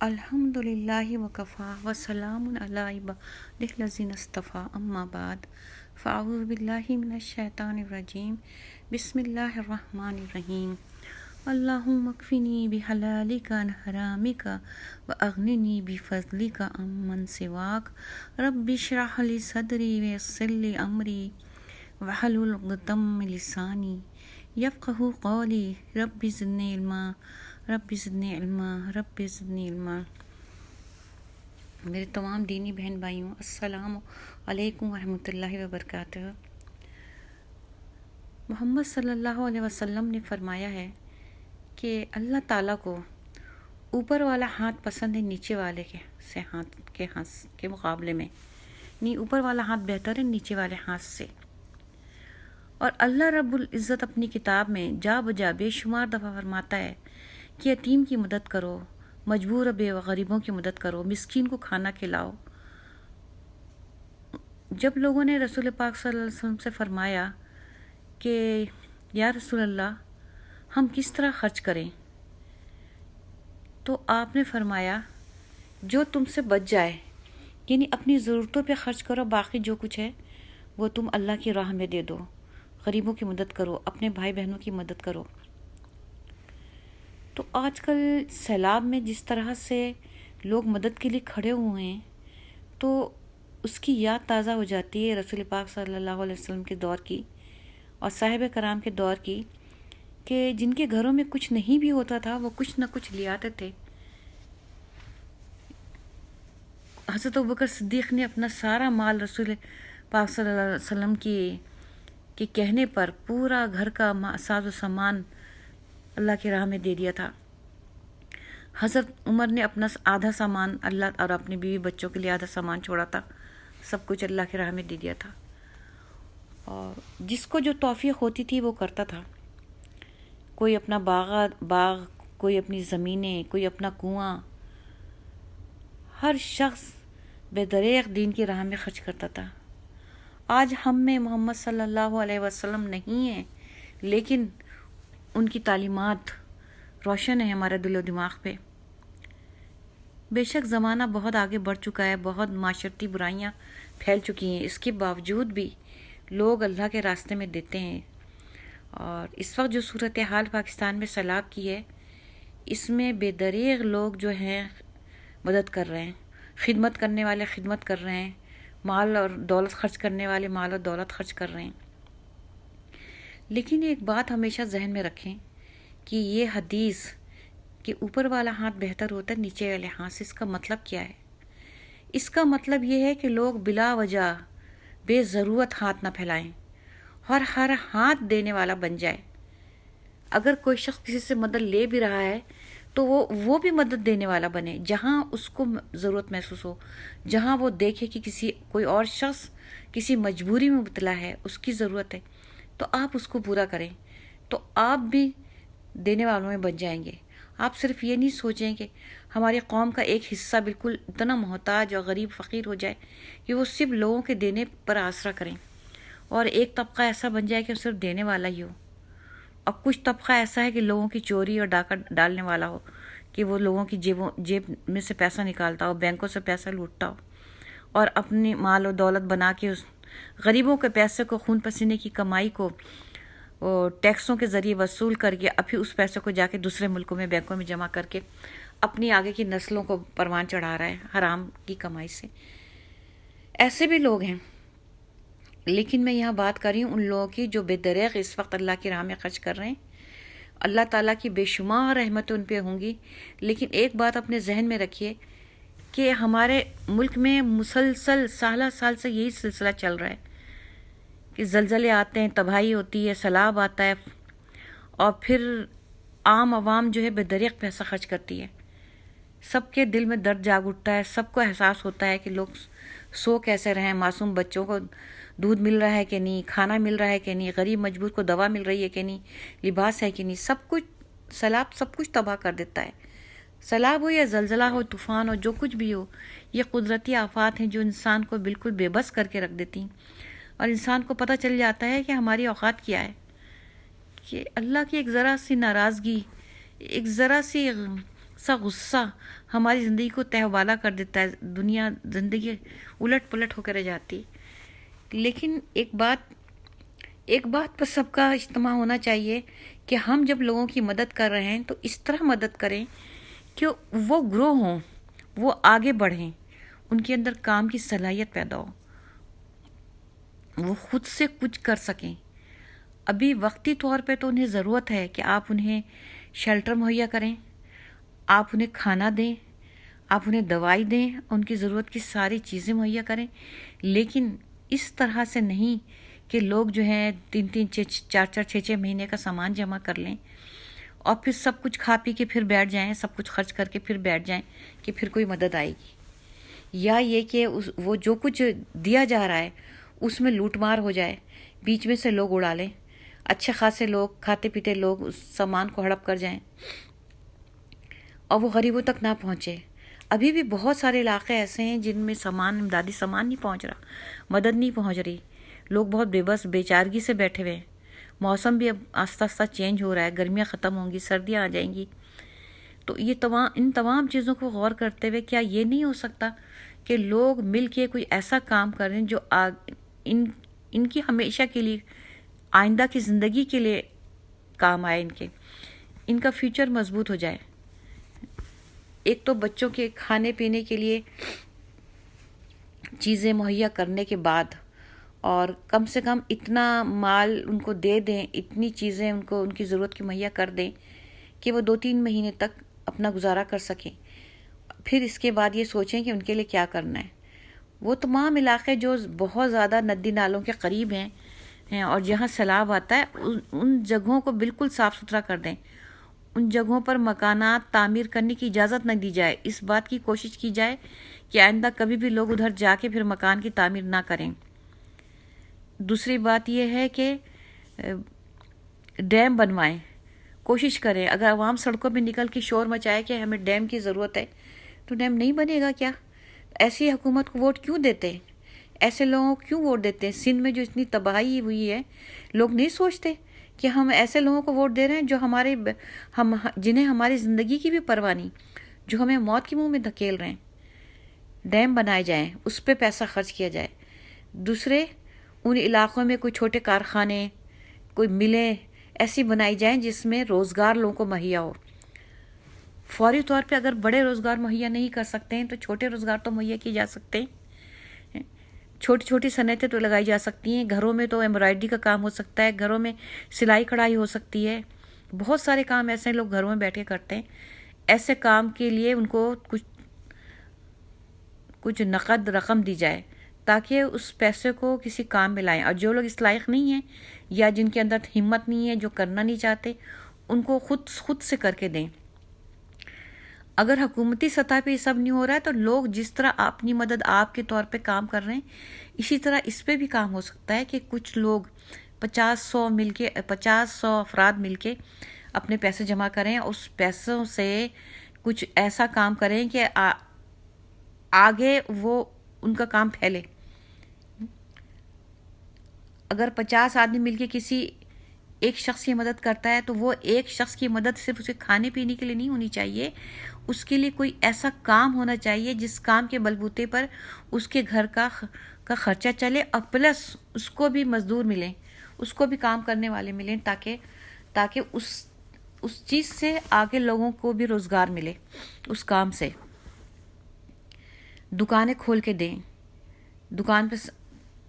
الحمد للہ وکفا وسلام علی عبادہ الذین اصطفیٰ اما بعد فاعوذ باللہ من الشیطان الرجیم بسم اللہ الرحمن الرحیم اللہم اکفنی بحلالک عن حرامک واغننی بفضلک عمن سواک رب اشرح لی صدری ویسر لی امری واحلل عقدۃ من لسانی یفقہوا قولی رب زدنی علما رب زدنی علما رب زدنی علما۔ میرے تمام دینی بہن بھائیوں، السلام علیکم ورحمۃ اللہ وبرکاتہ۔ محمد صلی اللہ علیہ وسلم نے فرمایا ہے کہ اللہ تعالیٰ کو اوپر والا ہاتھ پسند ہے نیچے والے ہاتھ کے مقابلے میں، نہیں اوپر والا ہاتھ بہتر ہے نیچے والے ہاتھ سے۔ اور اللہ رب العزت اپنی کتاب میں جا بجا بے شمار دفعہ فرماتا ہے کہ یتیم کی مدد کرو، مجبور بے و غریبوں کی مدد کرو، مسکین کو کھانا کھلاؤ۔ جب لوگوں نے رسول پاک صلی اللہ علیہ وسلم سے فرمایا کہ یا رسول اللہ ہم کس طرح خرچ کریں، تو آپ نے فرمایا جو تم سے بچ جائے، یعنی اپنی ضرورتوں پہ خرچ کرو، باقی جو کچھ ہے وہ تم اللہ کی راہ میں دے دو، غریبوں کی مدد کرو، اپنے بھائی بہنوں کی مدد کرو۔ تو آج کل سیلاب میں جس طرح سے لوگ مدد کے لیے کھڑے ہوئے ہیں، تو اس کی یاد تازہ ہو جاتی ہے رسول پاک صلی اللہ علیہ وسلم کے دور کی اور صحابہ کرام کے دور کی، کہ جن کے گھروں میں کچھ نہیں بھی ہوتا تھا وہ کچھ نہ کچھ لے آتے تھے۔ حضرت ابوبکر صدیق نے اپنا سارا مال رسول پاک صلی اللہ علیہ وسلم کے کہنے پر پورا گھر کا ساز و سامان اللہ کی راہ میں دے دیا تھا۔ حضرت عمر نے اپنا آدھا سامان اللہ اور اپنی بیوی بچوں کے لیے آدھا سامان چھوڑا تھا، سب کچھ اللہ کی راہ میں دے دیا تھا۔ اور جس کو جو توفیق ہوتی تھی وہ کرتا تھا، کوئی اپنا باغ، کوئی اپنی زمینیں، کوئی اپنا کنواں، ہر شخص بے دریغ دین کی راہ میں خرچ کرتا تھا۔ آج ہم میں محمد صلی اللہ علیہ وسلم نہیں ہیں، لیکن ان کی تعلیمات روشن ہے ہمارے دل و دماغ پہ۔ بے شک زمانہ بہت آگے بڑھ چکا ہے، بہت معاشرتی برائیاں پھیل چکی ہیں، اس کے باوجود بھی لوگ اللہ کے راستے میں دیتے ہیں۔ اور اس وقت جو صورتحال پاکستان میں سیلاب کی ہے، اس میں بے دریغ لوگ جو ہیں مدد کر رہے ہیں، خدمت کرنے والے خدمت کر رہے ہیں، مال اور دولت خرچ کرنے والے مال اور دولت خرچ کر رہے ہیں۔ لیکن ایک بات ہمیشہ ذہن میں رکھیں کہ یہ حدیث کہ اوپر والا ہاتھ بہتر ہوتا ہے نیچے والے ہاتھ سے، اس کا مطلب کیا ہے؟ اس کا مطلب یہ ہے کہ لوگ بلا وجہ بے ضرورت ہاتھ نہ پھیلائیں اور ہر ہاتھ دینے والا بن جائے۔ اگر کوئی شخص کسی سے مدد لے بھی رہا ہے تو وہ بھی مدد دینے والا بنے، جہاں اس کو ضرورت محسوس ہو، جہاں وہ دیکھے کہ کوئی اور شخص کسی مجبوری میں مبتلا ہے، اس کی ضرورت ہے، تو آپ اس کو پورا کریں، تو آپ بھی دینے والوں میں بن جائیں گے۔ آپ صرف یہ نہیں سوچیں کہ ہماری قوم کا ایک حصہ بالکل اتنا محتاج اور غریب فقیر ہو جائے کہ وہ صرف لوگوں کے دینے پر آسرا کریں، اور ایک طبقہ ایسا بن جائے کہ وہ صرف دینے والا ہی ہو، اور کچھ طبقہ ایسا ہے کہ لوگوں کی چوری اور ڈاکہ ڈالنے والا ہو، کہ وہ لوگوں کی جیب میں سے پیسہ نکالتا ہو، بینکوں سے پیسہ لوٹتا ہو، اور اپنی مال و دولت بنا کے اس غریبوں کے پیسے کو، خون پسینے کی کمائی کو ٹیکسوں کے ذریعے وصول کر کے اب پھر اس پیسے کو جا کے دوسرے ملکوں میں بینکوں میں جمع کر کے اپنی آگے کی نسلوں کو پروان چڑھا رہا ہے حرام کی کمائی سے۔ ایسے بھی لوگ ہیں، لیکن میں یہاں بات کر رہی ہوں ان لوگوں کی جو بے دریغ اس وقت اللہ کی راہ میں خرچ کر رہے ہیں۔ اللہ تعالیٰ کی بے شمار رحمتیں ان پہ ہوں گی، لیکن ایک بات اپنے ذہن میں رکھیے کہ ہمارے ملک میں مسلسل سالہ سال سے یہی سلسلہ چل رہا ہے کہ زلزلے آتے ہیں، تباہی ہوتی ہے، سیلاب آتا ہے، اور پھر عام عوام جو ہے بے دریغ پیسہ خرچ کرتی ہے۔ سب کے دل میں درد جاگ اٹھتا ہے، سب کو احساس ہوتا ہے کہ لوگ سو کیسے رہیں، معصوم بچوں کو دودھ مل رہا ہے کہ نہیں، کھانا مل رہا ہے کہ نہیں، غریب مجبور کو دوا مل رہی ہے کہ نہیں، لباس ہے کہ نہیں، سب کچھ سیلاب سب کچھ تباہ کر دیتا ہے۔ سیلاب ہو یا زلزلہ ہو، طوفان ہو، جو کچھ بھی ہو، یہ قدرتی آفات ہیں جو انسان کو بالکل بے بس کر کے رکھ دیتی ہیں، اور انسان کو پتہ چل جاتا ہے کہ ہماری اوقات کیا ہے، کہ اللہ کی ایک ذرا سی ناراضگی، ایک ذرا سی سا غصہ ہماری زندگی کو تہوالا کر دیتا ہے، دنیا زندگی الٹ پلٹ ہو کر رہ جاتی۔ لیکن ایک بات پر سب کا اجتماع ہونا چاہیے کہ ہم جب لوگوں کی مدد کر رہے ہیں تو اس طرح مدد کریں کہ وہ گرو ہوں، وہ آگے بڑھیں، ان کے اندر کام کی صلاحیت پیدا ہو، وہ خود سے کچھ کر سکیں۔ ابھی وقتی طور پہ تو انہیں ضرورت ہے کہ آپ انہیں شیلٹر مہیا کریں، آپ انہیں کھانا دیں، آپ انہیں دوائی دیں، ان کی ضرورت کی ساری چیزیں مہیا کریں، لیکن اس طرح سے نہیں کہ لوگ جو ہیں 3-4 مہینے کا سامان جمع کر لیں اور پھر سب کچھ کھا پی کے پھر بیٹھ جائیں، سب کچھ خرچ کر کے پھر بیٹھ جائیں کہ پھر کوئی مدد آئے گی، یا یہ کہ وہ جو کچھ دیا جا رہا ہے اس میں لوٹ مار ہو جائے، بیچ میں سے لوگ اڑا لیں، اچھے خاصے لوگ کھاتے پیتے لوگ اس سامان کو ہڑپ کر جائیں اور وہ غریبوں تک نہ پہنچے۔ ابھی بھی بہت سارے علاقے ایسے ہیں جن میں امدادی سامان نہیں پہنچ رہا، مدد نہیں پہنچ رہی، لوگ بہت بے بس بے چارگی سے بیٹھے ہوئے ہیں۔ موسم بھی اب آہستہ آہستہ چینج ہو رہا ہے، گرمیاں ختم ہوں گی، سردیاں آ جائیں گی، تو ان تمام چیزوں کو غور کرتے ہوئے کیا یہ نہیں ہو سکتا کہ لوگ مل کے کوئی ایسا کام کریں جو ان کی ہمیشہ کے لیے، آئندہ کی زندگی کے لیے کام آئے، ان کا فیوچر مضبوط ہو جائے۔ ایک تو بچوں کے کھانے پینے کے لیے چیزیں مہیا کرنے کے بعد، اور کم سے کم اتنا مال ان کو دے دیں، اتنی چیزیں ان کی ضرورت کی مہیا کر دیں کہ وہ 2-3 مہینے تک اپنا گزارا کر سکیں۔ پھر اس کے بعد یہ سوچیں کہ ان کے لیے کیا کرنا ہے۔ وہ تمام علاقے جو بہت زیادہ ندی نالوں کے قریب ہیں اور جہاں سیلاب آتا ہے، ان جگہوں کو بالکل صاف ستھرا کر دیں، ان جگہوں پر مکانات تعمیر کرنے کی اجازت نہ دی جائے، اس بات کی کوشش کی جائے کہ آئندہ کبھی بھی لوگ ادھر جا کے پھر مکان کی تعمیر نہ کریں۔ دوسری بات یہ ہے کہ ڈیم بنوائیں، کوشش کریں، اگر عوام سڑکوں پہ نکل کے شور مچائے کہ ہمیں ڈیم کی ضرورت ہے تو ڈیم نہیں بنے گا کیا؟ ایسی حکومت کو ووٹ کیوں دیتے ہیں؟ ایسے لوگوں کو کیوں ووٹ دیتے ہیں؟ سندھ میں جو اتنی تباہی ہوئی ہے، لوگ نہیں سوچتے کہ ہم ایسے لوگوں کو ووٹ دے رہے ہیں جو جنہیں ہماری زندگی کی بھی پرواہ نہیں، جو ہمیں موت کے منہ میں دھکیل رہے ہیں۔ ڈیم بنائے جائیں، اس پہ پیسہ خرچ کیا جائے۔ دوسرے، ان علاقوں میں کوئی چھوٹے کارخانے، کوئی ملیں ایسی بنائی جائیں جس میں روزگار لوگوں کو مہیا ہو۔ فوری طور پہ اگر بڑے روزگار مہیا نہیں کر سکتے ہیں تو چھوٹے روزگار تو مہیا کیے جا سکتے ہیں، چھوٹی چھوٹی صنعتیں تو لگائی جا سکتی ہیں۔ گھروں میں تو ایمبرائڈری کا کام ہو سکتا ہے، گھروں میں سلائی کڑھائی ہو سکتی ہے، بہت سارے کام ایسے لوگ گھروں میں بیٹھ کے کرتے ہیں۔ ایسے کام کے لیے ان کو کچھ نقد رقم دی جائے تاکہ اس پیسے کو کسی کام میں لائیں، اور جو لوگ اس لائق نہیں ہیں یا جن کے اندر ہمت نہیں ہے، جو کرنا نہیں چاہتے، ان کو خود سے کر کے دیں۔ اگر حکومتی سطح پہ یہ سب نہیں ہو رہا ہے تو لوگ جس طرح اپنی مدد آپ کے طور پہ کام کر رہے ہیں، اسی طرح اس پہ بھی کام ہو سکتا ہے کہ کچھ لوگ 50-100 افراد مل کے اپنے پیسے جمع کریں، اس پیسوں سے کچھ ایسا کام کریں کہ آگے وہ ان کا کام پھیلے۔ اگر 50 آدمی مل کے کسی ایک شخص کی مدد کرتا ہے تو وہ ایک شخص کی مدد صرف اسے کھانے پینے کے لیے نہیں ہونی چاہیے، اس کے لیے کوئی ایسا کام ہونا چاہیے جس کام کے بلبوتے پر اس کے گھر کا خرچہ چلے، اور پلس اس کو بھی مزدور ملیں، اس کو بھی کام کرنے والے ملیں، تاکہ اس چیز سے آگے لوگوں کو بھی روزگار ملے اس کام سے۔ دکانیں کھول کے دیں، دکان پہ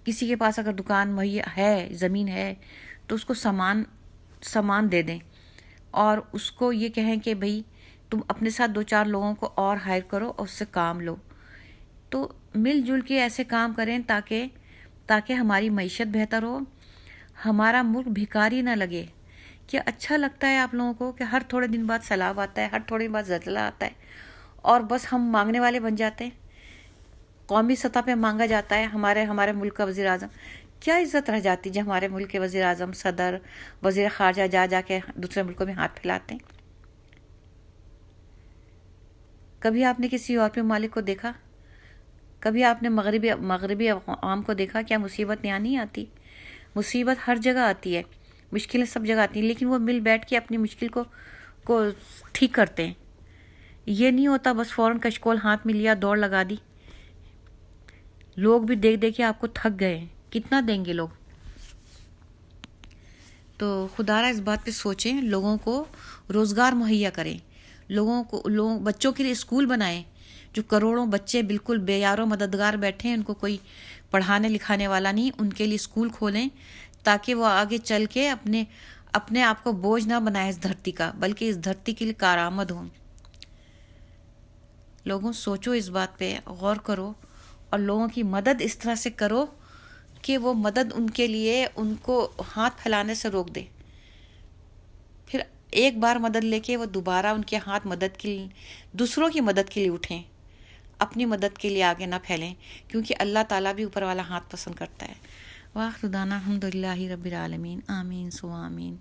کسی کے پاس اگر دکان مہیا ہے، زمین ہے، تو اس کو سامان دے دیں، اور اس کو یہ کہیں کہ بھئی تم اپنے ساتھ 2-4 لوگوں کو اور ہائر کرو اور اس سے کام لو۔ تو مل جل کے ایسے کام کریں تاکہ ہماری معیشت بہتر ہو، ہمارا ملک بھکاری نہ لگے۔ کیا اچھا لگتا ہے آپ لوگوں کو کہ ہر تھوڑے دن بعد سیلاب آتا ہے، ہر تھوڑے دن بعد زلزلہ آتا ہے، اور بس ہم مانگنے والے بن جاتے ہیں؟ قومی سطح پہ مانگا جاتا ہے ہمارے ملک کا وزیر اعظم، کیا عزت رہ جاتی جب ہمارے ملک کے وزیر اعظم، صدر، وزیر خارجہ جا کے دوسرے ملکوں میں ہاتھ پھیلاتے ہیں؟ کبھی آپ نے کسی یورپی ممالک کو دیکھا؟ کبھی آپ نے مغربی عوام کو دیکھا؟ کیا مصیبت یہاں نہیں آتی؟ مصیبت ہر جگہ آتی ہے، مشکلیں سب جگہ آتی ہیں، لیکن وہ مل بیٹھ کے اپنی مشکل کو ٹھیک کرتے ہیں۔ یہ نہیں ہوتا بس فوراً کشکول ہاتھ میں لیا دوڑ لگا دی. لوگ بھی دیکھ دیکھ کے آپ کو تھک گئے ہیں، کتنا دیں گے لوگ. تو خدا را اس بات پہ سوچیں، لوگوں کو روزگار مہیا کریں، بچوں کے لیے اسکول بنائیں. جو کروڑوں بچے بالکل بے یار و مددگار بیٹھے ہیں، ان کو کوئی پڑھانے لکھانے والا نہیں، ان کے لیے اسکول کھولیں تاکہ وہ آگے چل کے اپنے آپ کو بوجھ نہ بنائیں اس دھرتی کا، بلکہ اس دھرتی کے لیے کارآمد ہوں. لوگوں سوچو، اس بات پہ غور کرو اور لوگوں کی مدد اس طرح سے کرو کہ وہ مدد ان کے لیے ان کو ہاتھ پھیلانے سے روک دے. پھر ایک بار مدد لے کے وہ دوبارہ ان کے ہاتھ دوسروں کی مدد کے لیے اٹھیں، اپنی مدد کے لیے آگے نہ پھیلیں، کیونکہ اللہ تعالیٰ بھی اوپر والا ہاتھ پسند کرتا ہے. واخر دعوانا الحمد للہ رب العالمین. آمین سو آمین.